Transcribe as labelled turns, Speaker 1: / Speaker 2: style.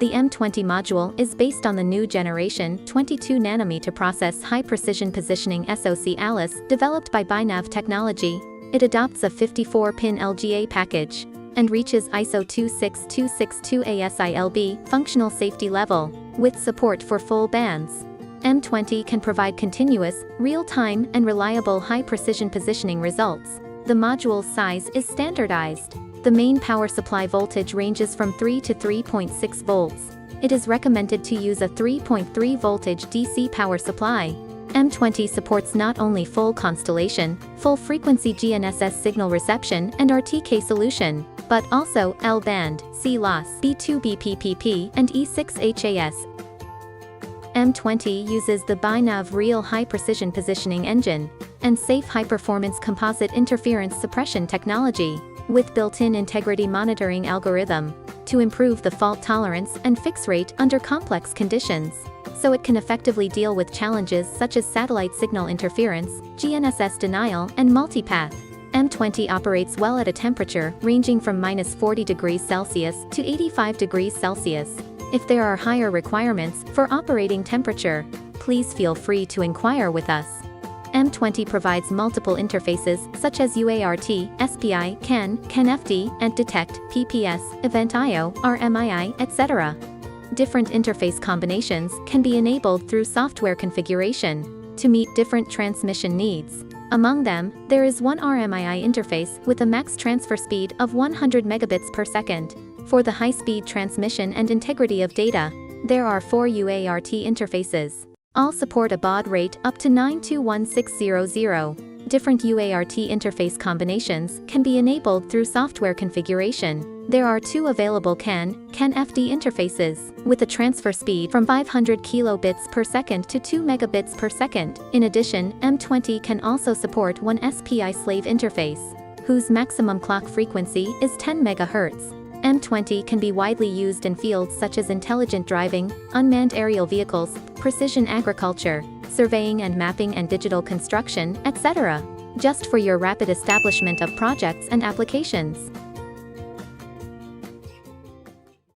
Speaker 1: The M20 module is based on the new generation 22nm process high-precision positioning SoC Alice developed by Bynav Technology. It adopts a 54-pin LGA package and reaches ISO 26262 ASILB functional safety level, with support for full bands. M20 can provide continuous, real-time, and reliable high-precision positioning results. The module's size is standardized. The main power supply voltage ranges from 3 to 3.6 volts. It is recommended to use a 3.3 voltage DC power supply. M20 supports not only full constellation, full-frequency GNSS signal reception and RTK solution, but also L-band, C-loss, B2BPPP, and E6HAS. M20 uses the Bynav Real High Precision Positioning Engine and safe high-performance composite interference suppression technology, with built-in integrity monitoring algorithm, to improve the fault tolerance and fix rate under complex conditions, so it can effectively deal with challenges such as satellite signal interference, GNSS denial, and multipath. M20 operates well at a temperature ranging from -40 degrees Celsius to 85 degrees Celsius. If there are higher requirements for operating temperature, please feel free to inquire with us. M20 provides multiple interfaces such as UART, SPI, CAN, CAN-FD, and Detect, PPS, Event IO, RMII, etc. Different interface combinations can be enabled through software configuration to meet different transmission needs. Among them, there is one RMII interface with a max transfer speed of 100 megabits per second. For the high-speed transmission and integrity of data, there are 4 UART interfaces. All support a baud rate up to 921600. Different UART interface combinations can be enabled through software configuration. There are 2 available CAN-FD interfaces, with a transfer speed from 500 kilobits per second to 2 megabits per second. In addition, M20 can also support one SPI slave interface, whose maximum clock frequency is 10 MHz. M20 can be widely used in fields such as intelligent driving, unmanned aerial vehicles, precision agriculture, surveying and mapping and digital construction, etc. Just for your rapid establishment of projects and applications.